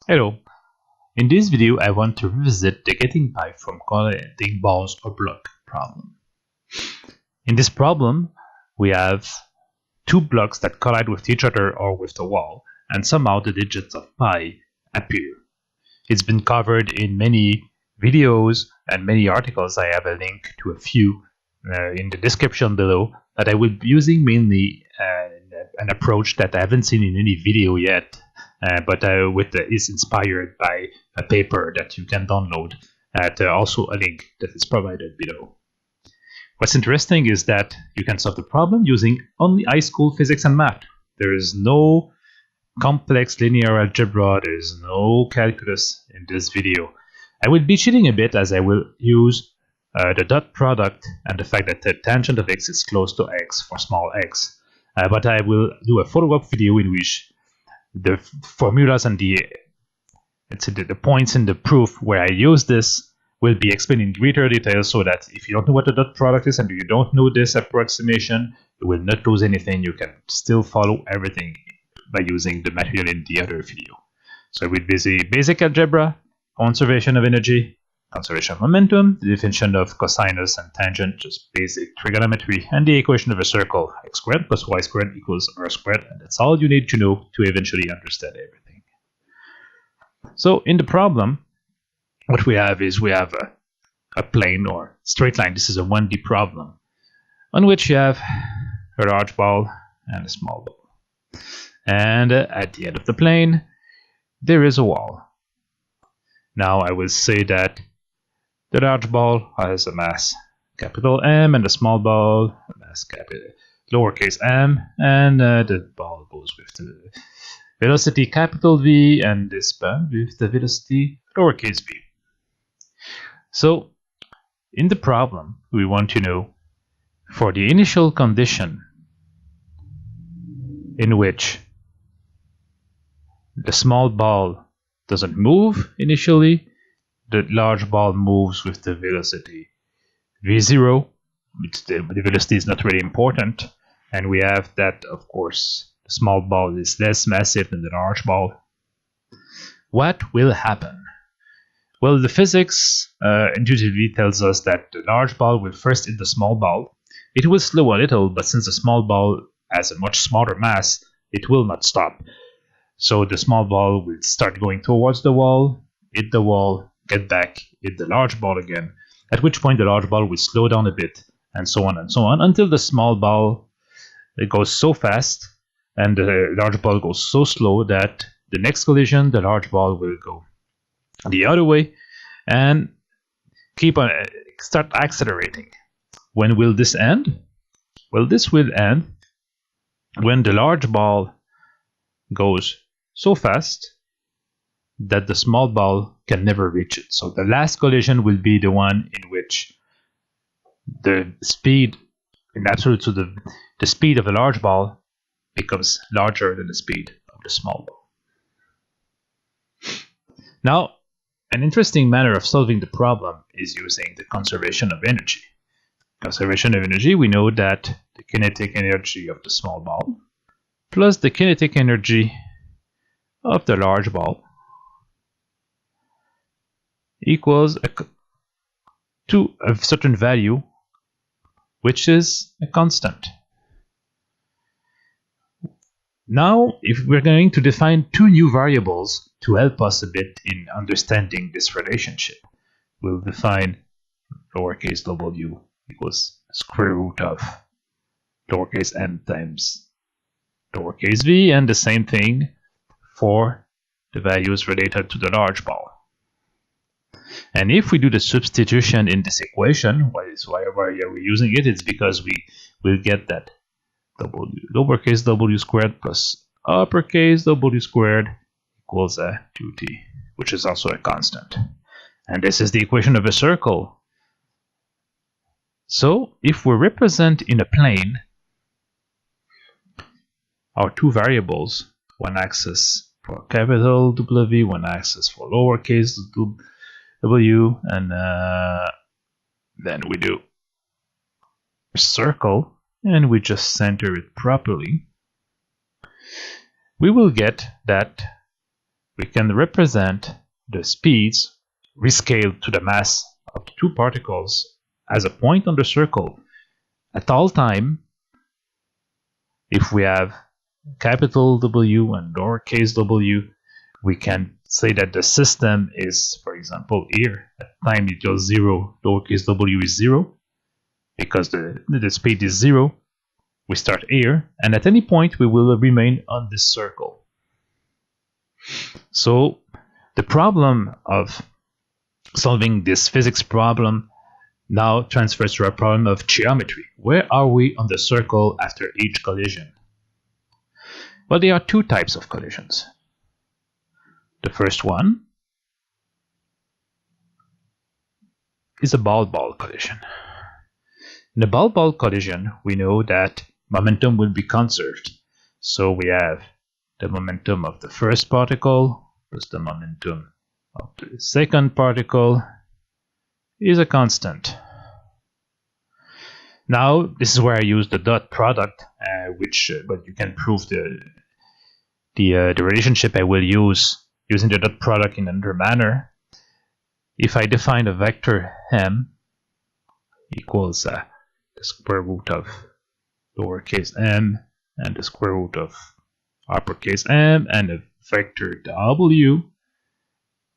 Hello. In this video, I want to revisit the getting by from colliding balls or block problem. In this problem, we have two blocks that collide with each other or with the wall, and somehow the digits of pi appear. It's been covered in many videos and many articles. I have a link to a few in the description below, that I will be using mainly an approach that I haven't seen in any video yet, but is inspired by a paper that you can download at also a link that is provided below. What's interesting is that you can solve the problem using only high school physics and math. There is no complex linear algebra, there is no calculus in this video. I will be cheating a bit as I will use the dot product and the fact that the tangent of x is close to x for small x. But I will do a follow-up video in which the formulas and the points in the proof where I use this will be explained in greater detail, so that if you don't know what the dot product is and you don't know this approximation, you will not lose anything. You can still follow everything by using the material in the other video. So with basic algebra, conservation of energy, conservation of momentum, the definition of cosinus and tangent, just basic trigonometry, and the equation of a circle, x squared plus y squared equals r squared, and that's all you need to know to eventually understand everything. So in the problem, what we have is a plane or straight line. This is a 1D problem on which you have a large ball and a small ball. And at the end of the plane, there is a wall. Now I will say that the large ball has a mass capital M and the small ball mass capital lowercase m, and the ball goes with the velocity capital V and this ball with the velocity lowercase v. So in the problem, we want to know for the initial condition in which the small ball doesn't move initially, the large ball moves with the velocity v0, which the velocity is not really important, and we have that, of course, the small ball is less massive than the large ball. What will happen? Well, the physics intuitively tells us that the large ball will first hit the small ball. It will slow a little, but since the small ball has a much smaller mass, it will not stop. So the small ball will start going towards the wall, hit the wall, get back, hit the large ball again, at which point the large ball will slow down a bit, and so on, until the small ball goes so fast and the large ball goes so slow that the next collision, the large ball will go the other way and keep on start accelerating. When will this end? Well, this will end when the large ball goes so fast that the small ball can never reach it. So the last collision will be the one in which the speed in absolute, so the speed of the large ball becomes larger than the speed of the small ball. Now, an interesting manner of solving the problem is using the conservation of energy. Conservation of energy, we know that the kinetic energy of the small ball plus the kinetic energy of the large ball equals to a certain value, which is a constant. Now, if we're going to define two new variables to help us a bit in understanding this relationship, we'll define lowercase w equals square root of lowercase n times lowercase v, and the same thing for the values related to the large ball. And if we do the substitution in this equation, why are we using it? It's because we will get that lowercase w squared plus uppercase w squared equals a 2t, which is also a constant. And this is the equation of a circle. So if we represent in a plane our two variables, one axis for capital W, one axis for lowercase w, and then we do a circle and we just center it properly, we will get that we can represent the speeds rescaled to the mass of the two particles as a point on the circle. At all time, if we have capital W and lowercase w, we can say that the system is, for example, here at time equals 0, lowercase w is 0, because the speed is 0. We start here, and at any point we will remain on this circle. So the problem of solving this physics problem now transfers to our problem of geometry. Where are we on the circle after each collision? Well, there are two types of collisions. The first one is a ball-ball collision. In a ball-ball collision, we know that momentum will be conserved. So we have the momentum of the first particle plus the momentum of the second particle is a constant. Now, this is where I use the dot product, but you can prove the relationship I will use using the dot product in another manner. If I define a vector m equals the square root of lowercase m and the square root of uppercase m, and a vector w,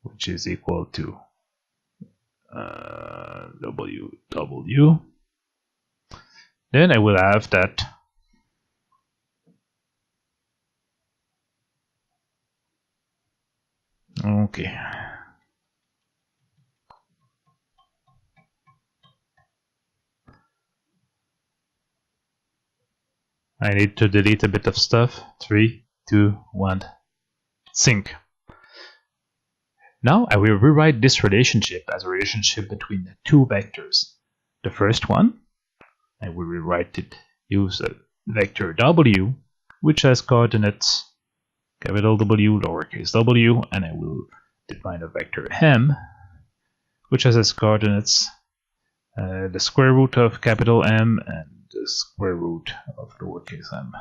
which is equal to w, then I will have that okay. I need to delete a bit of stuff. 3, 2, 1, sync. Now I will rewrite this relationship as a relationship between the two vectors. The first one, I will rewrite it, use a vector w, which has coordinates capital W, lowercase w, and I will define a vector m, which has as coordinates the square root of capital M and the square root of lowercase m.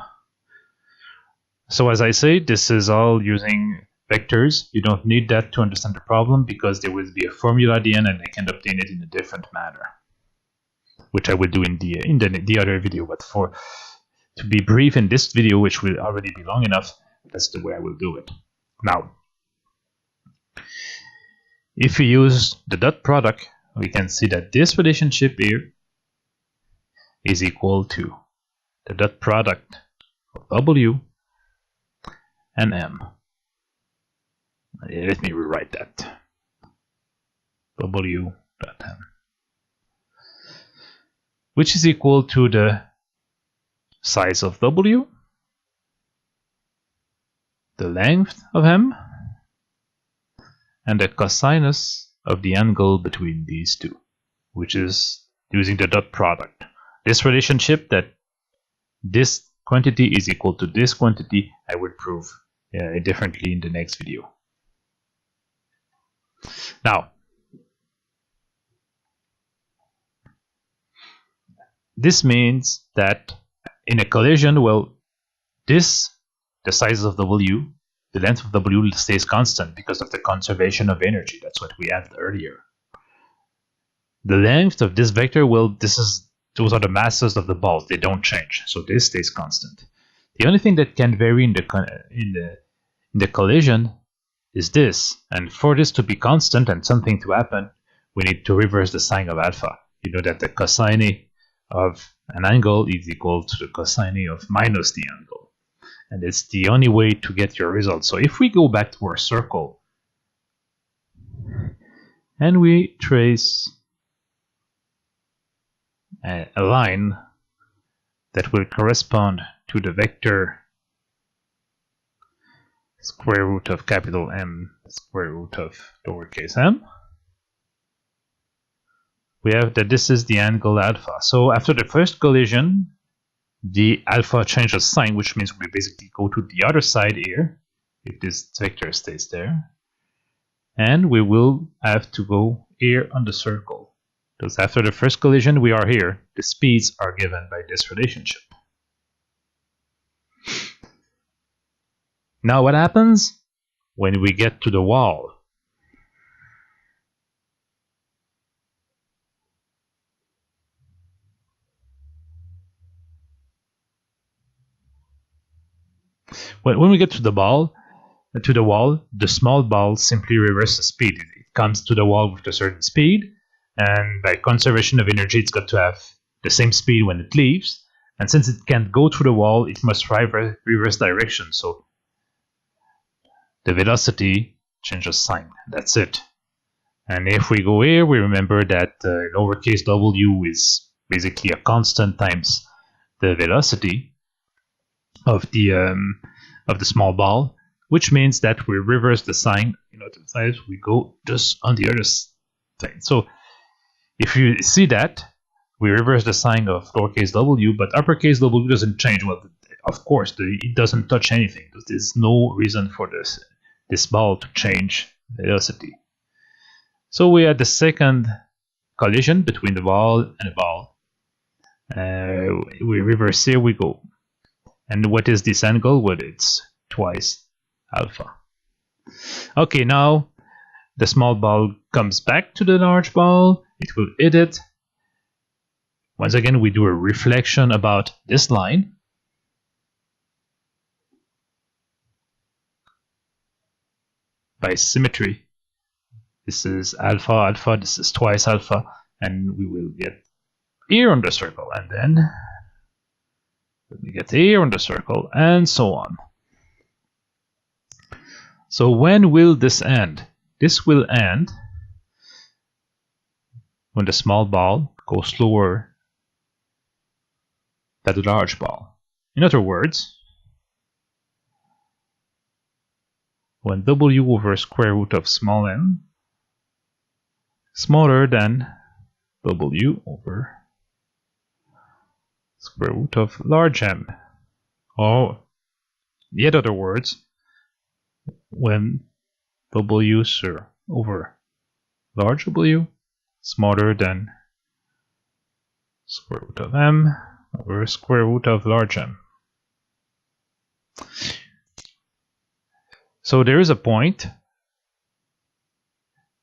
So as I say, this is all using vectors. You don't need that to understand the problem because there will be a formula at the end and I can obtain it in a different manner, which I will do in the other video. But to be brief in this video, which will already be long enough, that's the way I will do it. Now, if we use the dot product, we can see that this relationship here is equal to the dot product of W and M. Let me rewrite that. W dot M, which is equal to the size of W, the length of M, and the cosinus of the angle between these two, which is using the dot product. This relationship that this quantity is equal to this quantity, I will prove differently in the next video. Now, this means that in a collision, well, the size of W, the length of W stays constant because of the conservation of energy. That's what we had earlier. The length of this vector, well, those are the masses of the balls. They don't change, so this stays constant. The only thing that can vary in the collision is this, and for this to be constant and something to happen, we need to reverse the sign of alpha. You know that the cosine of an angle is equal to the cosine of minus the angle, and it's the only way to get your result. So if we go back to our circle and we trace a line that will correspond to the vector square root of capital M square root of lowercase m, we have that this is the angle alpha. So after the first collision, the alpha changes sign, which means we basically go to the other side here, if this vector stays there, and we will have to go here on the circle. Because after the first collision, we are here. The speeds are given by this relationship. Now what happens? when we get to the wall. When we get to the wall, the small ball simply reverses speed. It comes to the wall with a certain speed, and by conservation of energy, it's got to have the same speed when it leaves. And since it can't go through the wall, it must reverse direction. So the velocity changes sign. That's it. And if we go here, we remember that lowercase w is basically a constant times the velocity of the small ball, which means that we reverse the sign. We go just on the other side. So if you see that, we reverse the sign of lowercase w, but uppercase w doesn't change. Well, of course, it doesn't touch anything. There's no reason for this ball to change velocity. So we had the second collision between the ball and the ball. We reverse, here we go. And what is this angle? Well, it's twice alpha. Okay, now the small ball comes back to the large ball. It will hit it. Once again, we do a reflection about this line. By symmetry. This is alpha, alpha, this is twice alpha, and we will get here on the circle, and then we get here on the circle, and so on. So when will this end? This will end when the small ball goes slower than the large ball. In other words, when w over square root of small m smaller than w over square root of large m. Or, in other words, when w over large w smaller than square root of m over square root of large m. So there is a point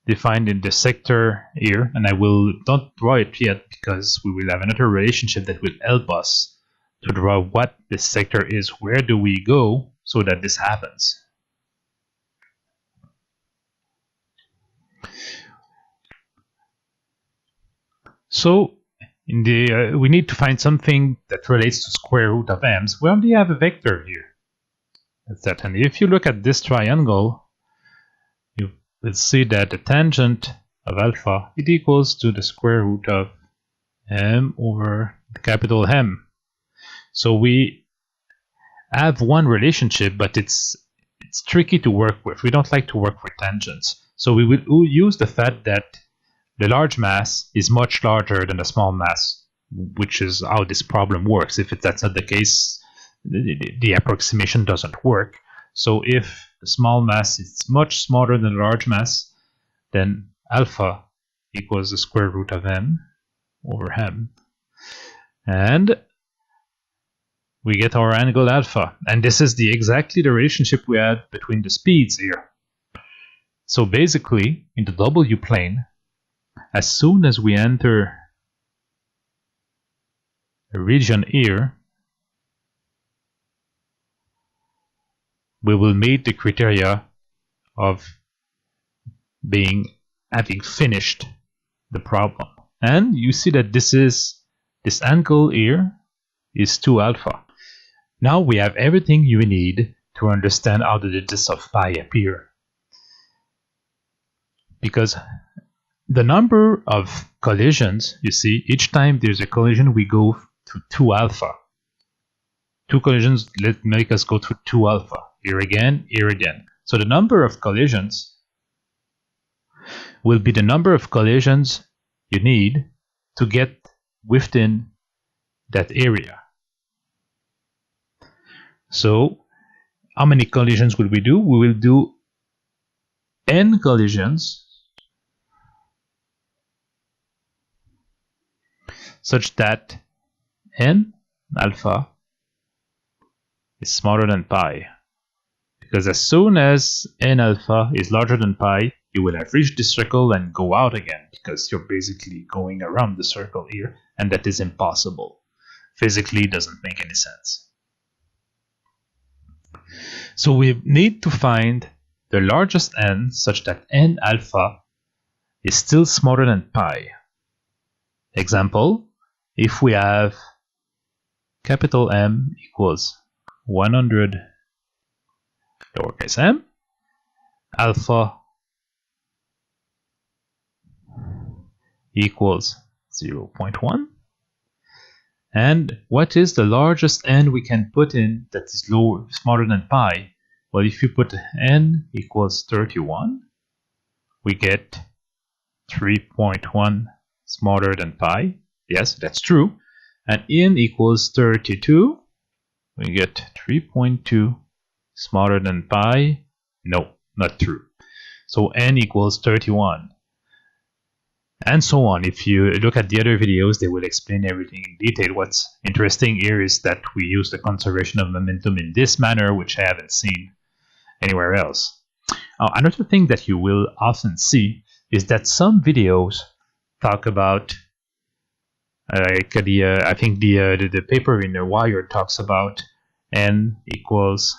defined in the sector here, and I will not draw it yet because we will have another relationship that will help us to draw what this sector is. Where do we go so that this happens? So in the we need to find something that relates to square root of m's. We only have a vector here. That's that. And if you look at this triangle, you will see that the tangent of alpha, it equals to the square root of m over capital M. So we have one relationship, but it's tricky to work with. We don't like to work with tangents. So we will use the fact that the large mass is much larger than the small mass, which is how this problem works. If that's not the case, the approximation doesn't work. So if the small mass is much smaller than the large mass, then alpha equals the square root of m over m. And we get our angle alpha. And this is exactly the relationship we had between the speeds here. So basically, in the w plane, as soon as we enter a region here, we will meet the criteria of having finished the problem. And you see that this angle here is 2 alpha. Now we have everything you need to understand how the digits of pi appear. Because the number of collisions, you see, each time there's a collision, we go to 2 alpha. 2 collisions make us go to 2 alpha. Here again, here again. So the number of collisions will be the number of collisions you need to get within that area. So how many collisions will we do? We will do n collisions such that n alpha is smaller than pi. because as soon as n alpha is larger than pi, you will have reached this circle and go out again, because you're basically going around the circle here, and that is impossible. Physically, doesn't make any sense. So we need to find the largest n such that n alpha is still smaller than pi. Example, if we have capital M equals 100 lowercase m, alpha equals 0.1, and what is the largest n we can put in that is smaller than pi? Well, if you put n equals 31, we get 3.1 smaller than pi. Yes, that's true. And n equals 32, we get 3.2 smaller than pi. No, not true. So n equals 31. And so on. If you look at the other videos, they will explain everything in detail. What's interesting here is that we use the conservation of momentum in this manner, which I haven't seen anywhere else. Another thing that you will often see is that some videos talk about, I think the paper in the Wired talks about n equals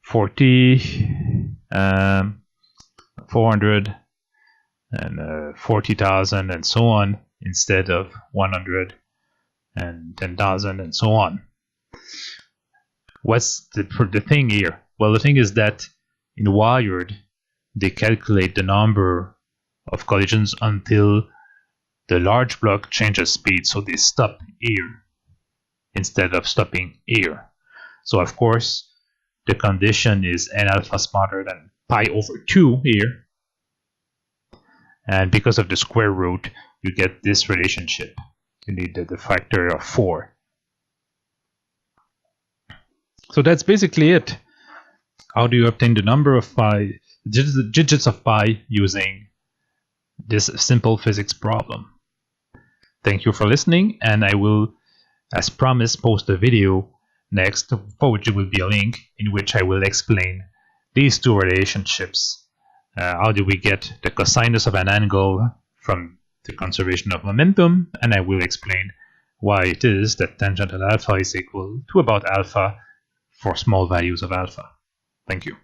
400 and 40,000 and so on, instead of 110,000 and so on. What's the thing here? Well, the thing is that in Wired, they calculate the number of collisions until the large block changes speed, so they stop here instead of stopping here. So of course, the condition is n alpha smaller than pi over 2 here. And because of the square root, you get this relationship. You need the factor of 4. So that's basically it. How do you obtain the number of pi, digits of pi, using this simple physics problem? Thank you for listening, and I will, as promised, post a video next, for which there will be a link in which I will explain these two relationships. How do we get the cosinus of an angle from the conservation of momentum, and I will explain why it is that tangent at alpha is equal to about alpha for small values of alpha. Thank you.